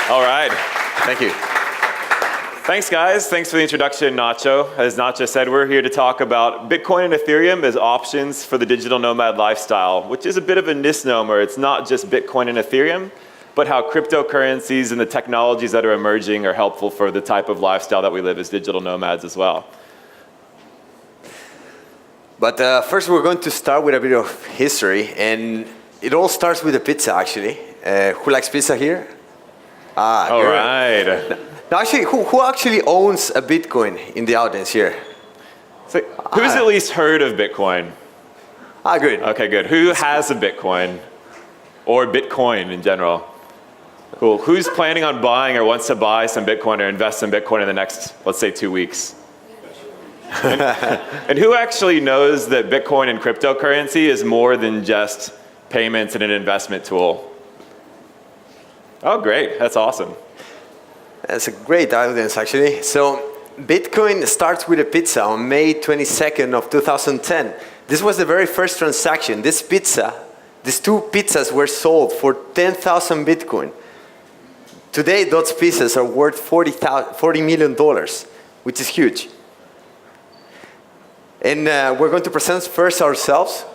All right. Thank you. Thanks, guys. Thanks for the introduction, Nacho. As Nacho said, we're here to talk about Bitcoin and Ethereum as options for the digital nomad lifestyle, which is a bit of a misnomer. It's not just Bitcoin and Ethereum, but how cryptocurrencies and the technologies that are emerging are helpful for the type of lifestyle that we live as digital nomads as well. But first we're going to start with a bit of history, and it all starts with a pizza, actually. Who likes pizza here? All right. Now, actually, who actually owns a Bitcoin in the audience here? So, who's at least heard of Bitcoin? Good. Okay, good. Who has a Bitcoin? Or Bitcoin in general? Cool. Who's planning on buying or wants to buy some Bitcoin or invest in Bitcoin in the next, let's say, 2 weeks? And who actually knows that Bitcoin and cryptocurrency is more than just payments and an investment tool? Oh, great. That's awesome. That's a great audience, actually. So Bitcoin starts with a pizza on May 22nd of 2010. This was the very first transaction. These two pizzas were sold for 10,000 Bitcoin. Today, those pizzas are worth $40 million, which is huge. And we're going to present first ourselves.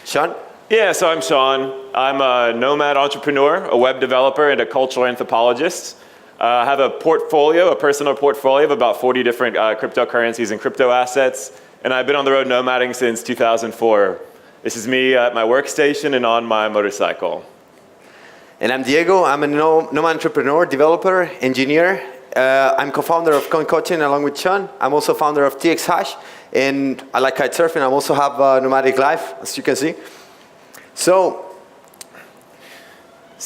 Sean? Yeah, so I'm Sean. I'm a nomad entrepreneur, a web developer, and a cultural anthropologist. I have a personal portfolio of about 40 different cryptocurrencies and crypto assets, and I've been on the road nomading since 2004. This is me at my workstation and on my motorcycle. And I'm Diego. I'm a nomad entrepreneur, developer, engineer. I'm co-founder of Coin Coaching along with Sean. I'm also founder of TX Hash, and I like kitesurfing. I also have a nomadic life, as you can see. So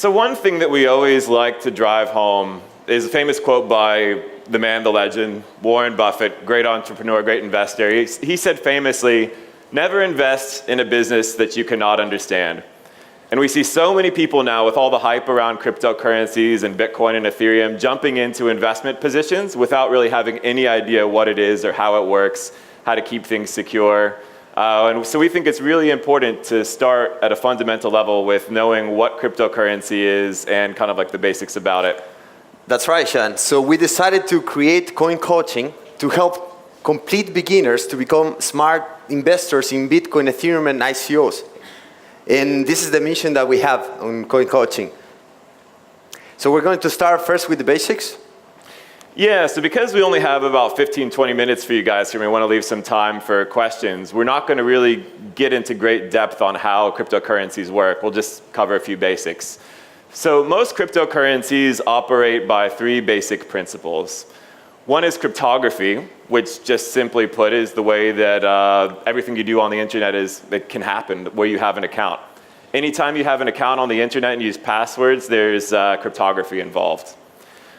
one thing that we always like to drive home is a famous quote by the man, the legend, Warren Buffett, great entrepreneur, great investor. He said famously, never invest in a business that you cannot understand. And we see so many people now with all the hype around cryptocurrencies and Bitcoin and Ethereum jumping into investment positions without really having any idea what it is or how it works, how to keep things secure. And so we think it's really important to start at a fundamental level with knowing what cryptocurrency is and kind of like the basics about it. That's right, Sean. So we decided to create Coin Coaching to help complete beginners to become smart investors in Bitcoin, Ethereum, and ICOs. And this is the mission that we have on Coin Coaching. So we're going to start first with the basics. Yeah, so because we only have about 15, 20 minutes for you guys here, we want to leave some time for questions. We're not going to really get into great depth on how cryptocurrencies work. We'll just cover a few basics. So most cryptocurrencies operate by 3 basic principles. One is cryptography, which just simply put is the way that everything you do on the internet it can happen, where you have an account. Anytime you have an account on the internet and use passwords, there's cryptography involved.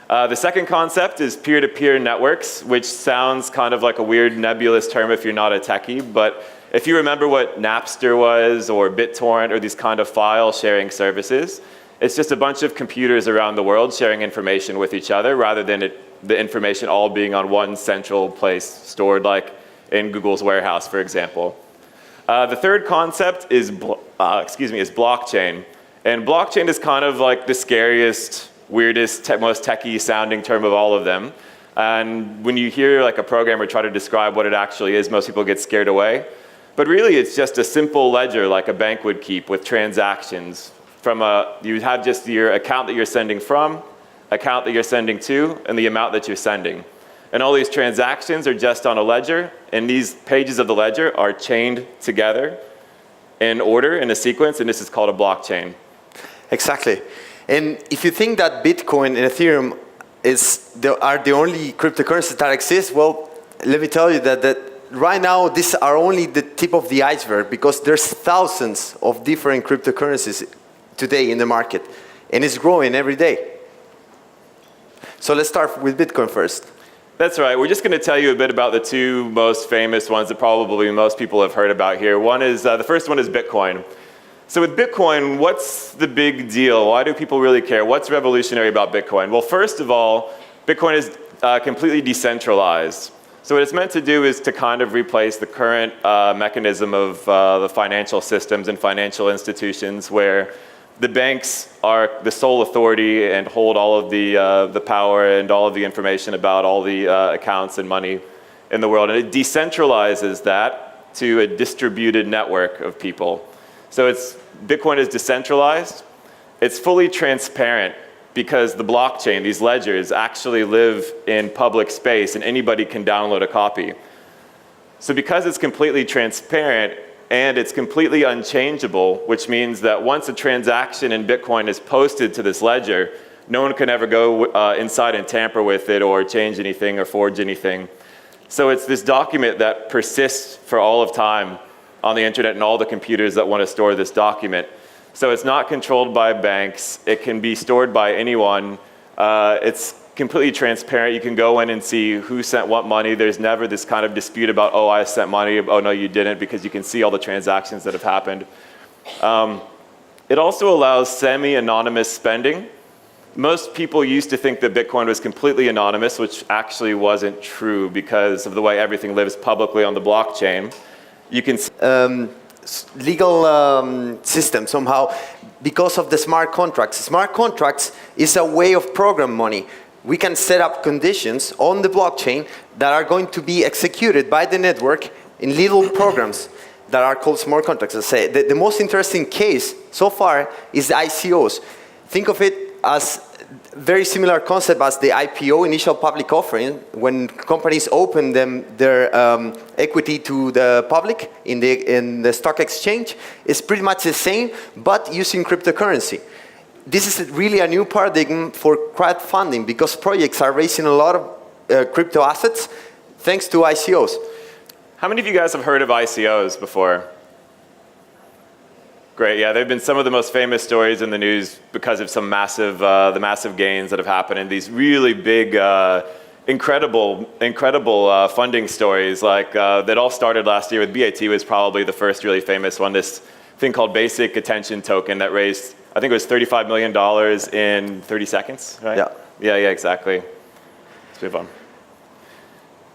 The second concept is peer-to-peer networks, which sounds kind of like a weird nebulous term if you're not a techie, but if you remember what Napster was or BitTorrent or these kind of file sharing services, it's just a bunch of computers around the world sharing information with each other rather than the information all being on one central place stored like in Google's warehouse, for example. The third concept is blockchain. And blockchain is kind of like the scariest, weirdest, most techie sounding term of all of them. And when you hear like a programmer try to describe what it actually is, most people get scared away. But really it's just a simple ledger like a bank would keep with transactions. You have just your account that you're sending from, account that you're sending to, and the amount that you're sending. And all these transactions are just on a ledger, and these pages of the ledger are chained together in order, in a sequence, and this is called a blockchain. Exactly. And if you think that Bitcoin and Ethereum are the only cryptocurrencies that exist, well, let me tell you that right now these are only the tip of the iceberg because there's thousands of different cryptocurrencies today in the market, and it's growing every day. So let's start with Bitcoin first. That's right. We're just going to tell you a bit about the 2 most famous ones that probably most people have heard about here. The first one is Bitcoin. So with Bitcoin, what's the big deal? Why do people really care? What's revolutionary about Bitcoin? Well, first of all, Bitcoin is completely decentralized. So what it's meant to do is to kind of replace the current mechanism of the financial systems and financial institutions where the banks are the sole authority and hold all of the power and all of the information about all the accounts and money in the world. And it decentralizes that to a distributed network of people. So Bitcoin is decentralized. It's fully transparent because the blockchain, these ledgers, actually live in public space and anybody can download a copy. So because it's completely transparent and it's completely unchangeable, which means that once a transaction in Bitcoin is posted to this ledger, no one can ever go inside and tamper with it or change anything or forge anything. So it's this document that persists for all of time on the internet and all the computers that want to store this document. So it's not controlled by banks. It can be stored by anyone. It's completely transparent. You can go in and see who sent what money. There's never this kind of dispute about, oh, I sent money, oh, no, you didn't, because you can see all the transactions that have happened. It also allows semi-anonymous spending. Most people used to think that Bitcoin was completely anonymous, which actually wasn't true because of the way everything lives publicly on the blockchain. You can legal system somehow because of the smart contracts. Smart contracts is a way of program money. We can set up conditions on the blockchain that are going to be executed by the network in little programs that are called smart contracts. I say the most interesting case so far is the ICOs. Think of it as very similar concept as the IPO, initial public offering, when companies open their equity to the public in the stock exchange. It's pretty much the same, but using cryptocurrency. This is really a new paradigm for crowdfunding because projects are raising a lot of crypto assets thanks to ICOs. How many of you guys have heard of ICOs before? Great, yeah, they've been some of the most famous stories in the news because of some massive, the massive gains that have happened in these really big, incredible funding stories. Like that all started last year with BAT was probably the first really famous one. This thing called Basic Attention Token that raised, I think it was $35 million in 30 seconds, right? Yeah. Yeah, exactly. Let's move on.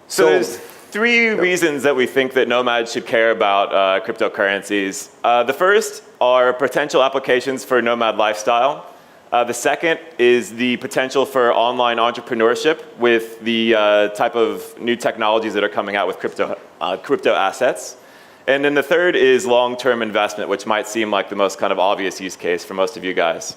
So there's three reasons that we think that Nomad should care about cryptocurrencies. The first are potential applications for Nomad lifestyle. The second is the potential for online entrepreneurship with the type of new technologies that are coming out with crypto assets. And then the third is long-term investment, which might seem like the most kind of obvious use case for most of you guys.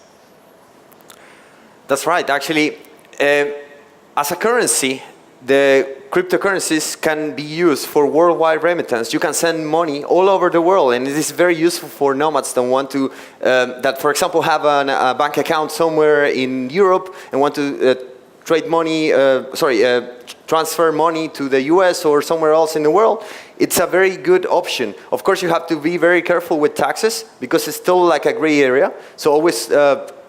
That's right. Actually, as a currency, the cryptocurrencies can be used for worldwide remittance. You can send money all over the world, and it is very useful for nomads that want to, that for example have a bank account somewhere in Europe and want to trade money, transfer money to the US or somewhere else in the world. It's a very good option. Of course, you have to be very careful with taxes because it's still like a gray area. So always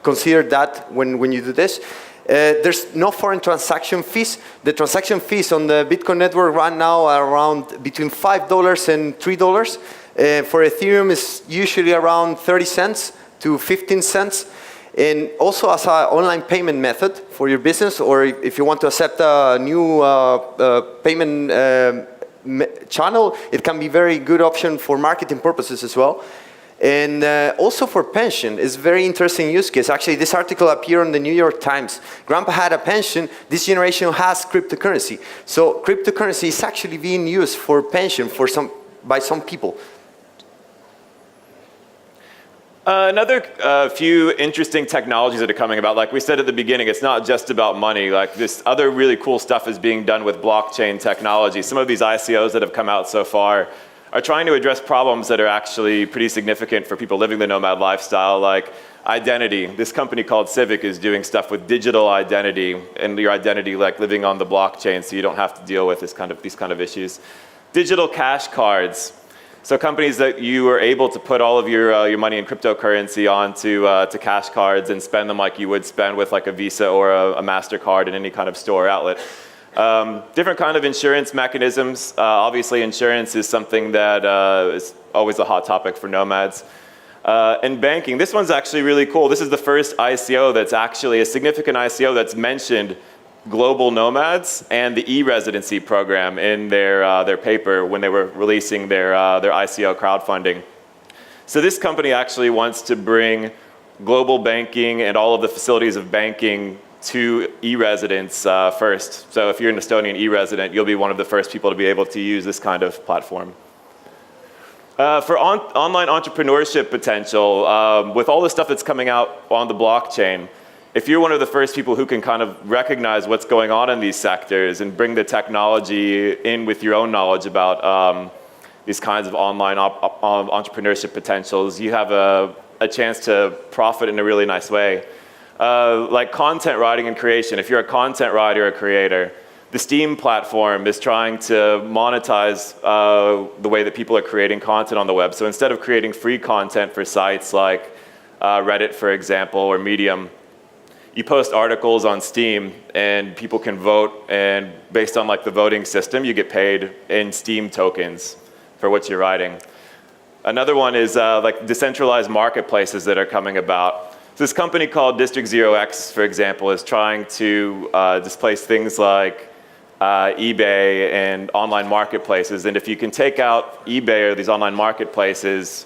consider that when you do this. There's no foreign transaction fees. The transaction fees on the Bitcoin network right now are around between $5 and $3. For Ethereum, it's usually around 30 cents to 15 cents. And also as an online payment method for your business, or if you want to accept a new payment channel, it can be a very good option for marketing purposes as well. And also for pension, it's a very interesting use case. Actually, this article appeared on the New York Times. Grandpa had a pension. This generation has cryptocurrency. So cryptocurrency is actually being used for pension by some people. Another few interesting technologies that are coming about. Like we said at the beginning, it's not just about money. Like this other really cool stuff is being done with blockchain technology. Some of these ICOs that have come out so far are trying to address problems that are actually pretty significant for people living the nomad lifestyle, like identity. This company called Civic is doing stuff with digital identity and your identity like living on the blockchain so you don't have to deal with these kind of issues. Digital cash cards. So companies that you are able to put all of your money in cryptocurrency onto to cash cards and spend them like you would spend with like a Visa or a MasterCard in any kind of store outlet. Different kind of insurance mechanisms. Obviously insurance is something that is always a hot topic for nomads. And banking, this one's actually really cool. This is the first ICO that's actually a significant ICO that's mentioned global nomads and the e-residency program in their paper when they were releasing their ICO crowdfunding. So this company actually wants to bring global banking and all of the facilities of banking to e-residents first. So if you're an Estonian e-resident, you'll be one of the first people to be able to use this kind of platform. For online entrepreneurship potential, with all the stuff that's coming out on the blockchain, if you're one of the first people who can kind of recognize what's going on in these sectors and bring the technology in with your own knowledge about these kinds of online entrepreneurship potentials, you have a chance to profit in a really nice way. Like content writing and creation, if you're a content writer or creator, the Steam platform is trying to monetize the way that people are creating content on the web. So instead of creating free content for sites like Reddit, for example, or Medium, you post articles on Steam and people can vote, and based on like the voting system, you get paid in Steam tokens for what you're writing. Another one is like decentralized marketplaces that are coming about. So this company called District 0x, for example, is trying to displace things like eBay and online marketplaces. And if you can take out eBay or these online marketplaces,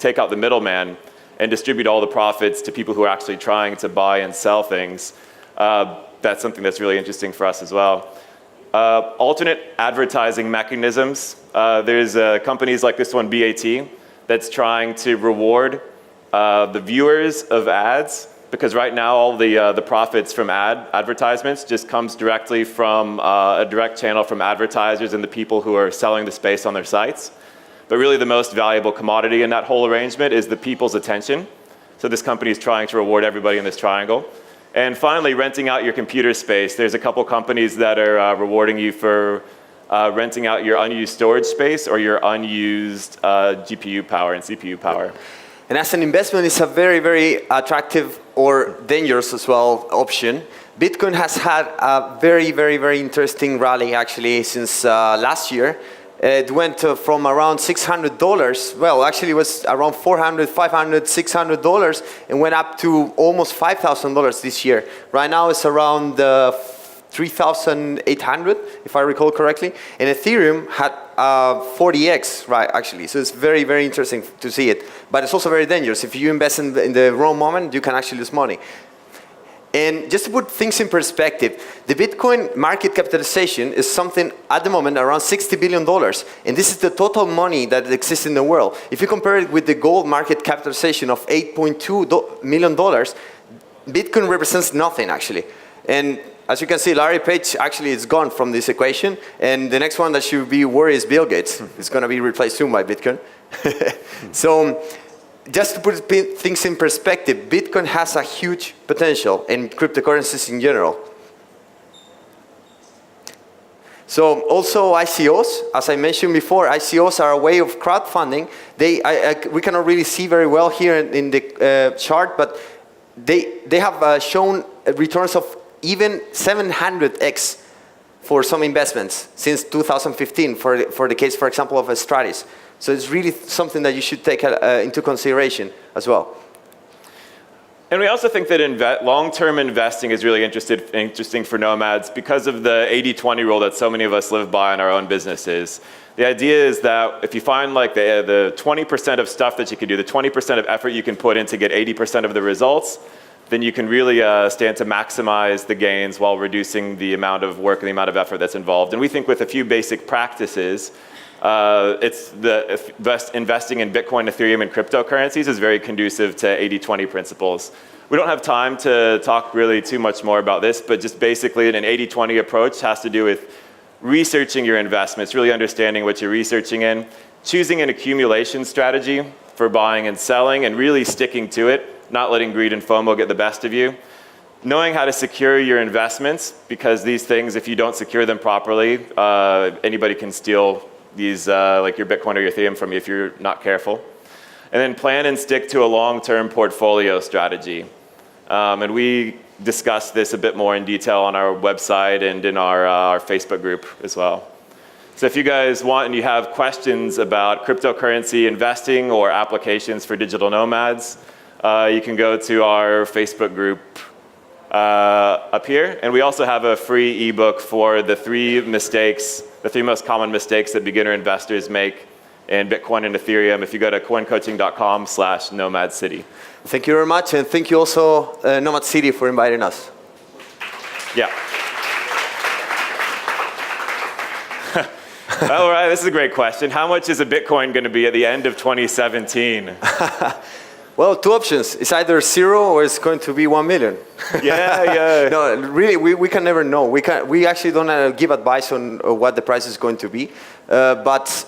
take out the middleman, and distribute all the profits to people who are actually trying to buy and sell things, that's something that's really interesting for us as well. Alternate advertising mechanisms. There's companies like this one, BAT, that's trying to reward the viewers of ads, because right now all the profits from advertisements just comes directly from a direct channel from advertisers and the people who are selling the space on their sites. But really the most valuable commodity in that whole arrangement is the people's attention. So this company is trying to reward everybody in this triangle. And finally, renting out your computer space. There's a couple companies that are rewarding you for renting out your unused storage space or your unused GPU power and CPU power. And as an investment, it's a very, very attractive or dangerous as well option. Bitcoin has had a very, very, very interesting rally actually since last year. It went from around $600, well actually it was around $400, $500, $600 and went up to almost $5,000 this year. Right now it's around 3,800 if I recall correctly. And Ethereum had 40x, right, actually. So it's very, very interesting to see it. But it's also very dangerous. If you invest in the wrong moment, you can actually lose money. And just to put things in perspective, the Bitcoin market capitalization is something at the moment around $60 billion. And this is the total money that exists in the world. If you compare it with the gold market capitalization of $8.2 million, Bitcoin represents nothing actually. And as you can see, Larry Page actually is gone from this equation. And the next one that should be worried is Bill Gates. It's going to be replaced soon by Bitcoin. So, just to put things in perspective, Bitcoin has a huge potential in cryptocurrencies in general. So also ICOs, as I mentioned before, ICOs are a way of crowdfunding. We cannot really see very well here in the chart, but they have shown returns of even 700x for some investments since 2015 for the case, for example, of Stratis. So it's really something that you should take into consideration as well. And we also think that long-term investing is really interesting for nomads because of the 80-20 rule that so many of us live by in our own businesses. The idea is that if you find like the 20% of stuff that you can do, the 20% of effort you can put in to get 80% of the results, then you can really stand to maximize the gains while reducing the amount of work and the amount of effort that's involved. And we think with a few basic practices, investing in Bitcoin, Ethereum, and cryptocurrencies is very conducive to 80-20 principles. We don't have time to talk really too much more about this, but just basically an 80-20 approach has to do with researching your investments, really understanding what you're researching in, choosing an accumulation strategy for buying and selling, and really sticking to it, not letting greed and FOMO get the best of you. Knowing how to secure your investments, because these things, if you don't secure them properly, anybody can steal these, like your Bitcoin or your Ethereum from you if you're not careful. And then plan and stick to a long-term portfolio strategy. And we discuss this a bit more in detail on our website and in our Facebook group as well. So if you guys want and you have questions about cryptocurrency investing or applications for digital nomads, you can go to our Facebook group up here. And we also have a free ebook for the three most common mistakes that beginner investors make in Bitcoin and Ethereum if you go to coincoaching.com/nomadcity. Thank you very much, and thank you also, Nomad City, for inviting us. Yeah. All right, this is a great question. How much is a Bitcoin going to be at the end of 2017? Well, two options. It's either 0 or it's going to be 1 million. Yeah. No, really, we can never know. We actually don't give advice on what the price is going to be. But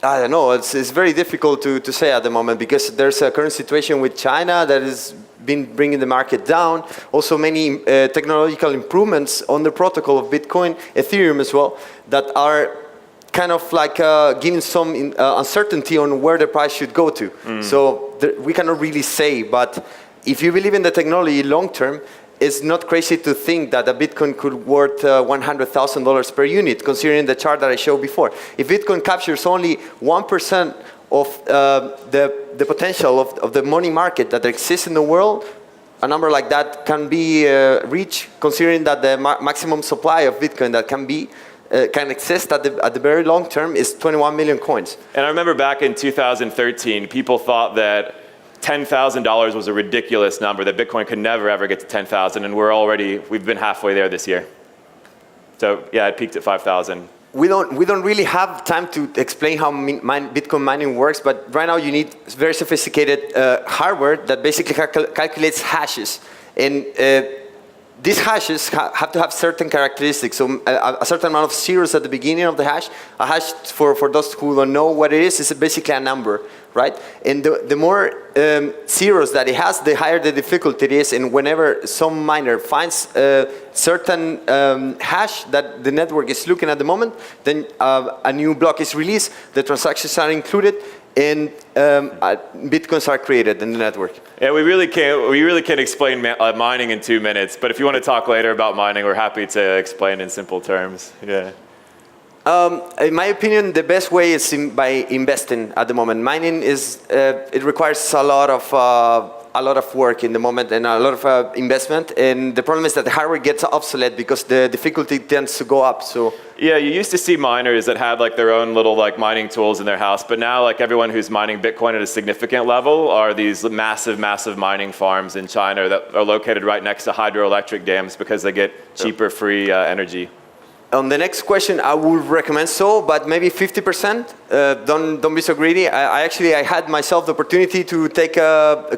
I don't know. It's very difficult to say at the moment because there's a current situation with China that has been bringing the market down. Also, many technological improvements on the protocol of Bitcoin, Ethereum as well, that are kind of like giving some uncertainty on where the price should go to. So we cannot really say, but if you believe in the technology long term, it's not crazy to think that a Bitcoin could worth $100,000 per unit, considering the chart that I showed before. If Bitcoin captures only 1% of the potential of the money market that exists in the world, a number like that can be reached, considering that the maximum supply of Bitcoin that can exist at the very long term is 21 million coins. And I remember back in 2013, people thought that $10,000 was a ridiculous number, that Bitcoin could never ever get to 10,000, and we've been halfway there this year. So yeah, it peaked at 5,000. We don't really have time to explain how Bitcoin mining works, but right now you need very sophisticated hardware that basically calculates hashes. And these hashes have to have certain characteristics. So a certain amount of zeros at the beginning of the hash. A hash, for those who don't know what it is basically a number, right? And the more zeros that it has, the higher the difficulty it is. And whenever some miner finds a certain hash that the network is looking at the moment, then a new block is released, the transactions are included, and Bitcoins are created in the network. Yeah, we really can't explain mining in 2 minutes, but if you want to talk later about mining, we're happy to explain in simple terms. Yeah. In my opinion, the best way is by investing at the moment. Mining it requires a lot of work in the moment and a lot of investment. And the problem is that the hardware gets obsolete because the difficulty tends to go up. So yeah, you used to see miners that had like their own little like mining tools in their house, but now like everyone who's mining Bitcoin at a significant level are these massive mining farms in China that are located right next to hydroelectric dams because they get cheaper, free energy. On the next question, I would recommend so, but maybe 50%. Don't be so greedy. I had myself the opportunity to take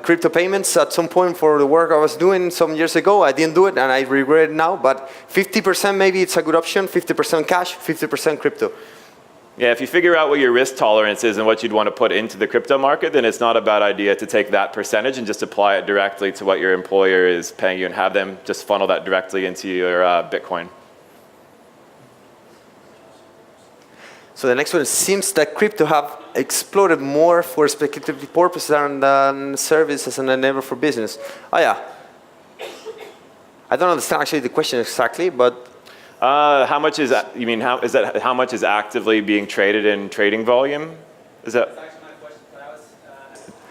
crypto payments at some point for the work I was doing some years ago. I didn't do it, and I regret it now. But 50% maybe it's a good option. 50% cash, 50% crypto. Yeah, if you figure out what your risk tolerance is and what you'd want to put into the crypto market, then it's not a bad idea to take that percentage and just apply it directly to what your employer is paying you and have them just funnel that directly into your Bitcoin. So the next one, seems that crypto have exploded more for speculative purposes than services and ever for business. Oh yeah. I don't understand actually the question exactly, but how much is how much is actively being traded in trading volume? Is that? That's actually my question.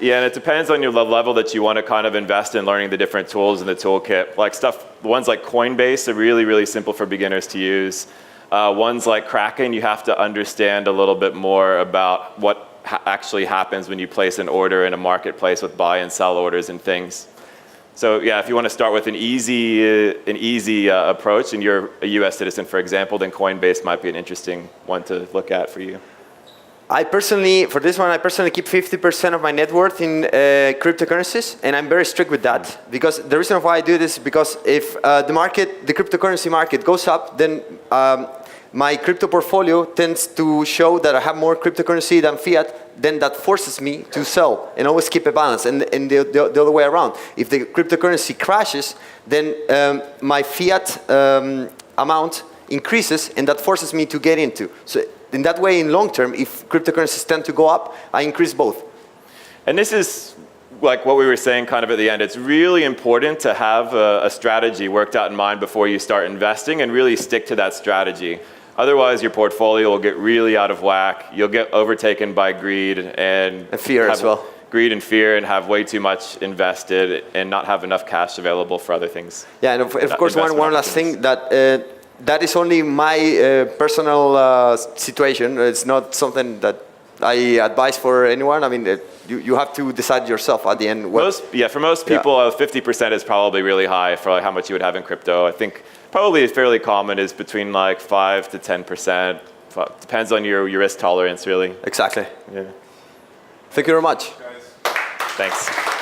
Yeah, and it depends on the level that you want to kind of invest in learning the different tools in the toolkit. Like ones like Coinbase are really simple for beginners to use. Ones like Kraken, you have to understand a little bit more about what actually happens when you place an order in a marketplace with buy and sell orders and things. So yeah, if you want to start with an easy approach and you're a US citizen, for example, then Coinbase might be an interesting one to look at for you. For this one, I personally keep 50% of my net worth in cryptocurrencies, and I'm very strict with that. Because the reason why I do this is because if the cryptocurrency market goes up, then my crypto portfolio tends to show that I have more cryptocurrency than fiat, then that forces me to sell and always keep a balance. And the other way around. If the cryptocurrency crashes, then my fiat amount increases, and that forces me to get into. So in that way, in long term, if cryptocurrencies tend to go up, I increase both. And this is like what we were saying kind of at the end. It's really important to have a strategy worked out in mind before you start investing and really stick to that strategy. Otherwise, your portfolio will get really out of whack. You'll get overtaken by greed and fear as well. Greed and fear, and have way too much invested and not have enough cash available for other things. Yeah, and of course, one last thing that is only my personal situation. It's not something that I advise for anyone. I mean, you have to decide yourself at the end. For most people, 50% is probably really high for like how much you would have in crypto. I think probably fairly common is between like 5 to 10%. Depends on your risk tolerance, really. Exactly. Yeah. Thank you very much. Thanks.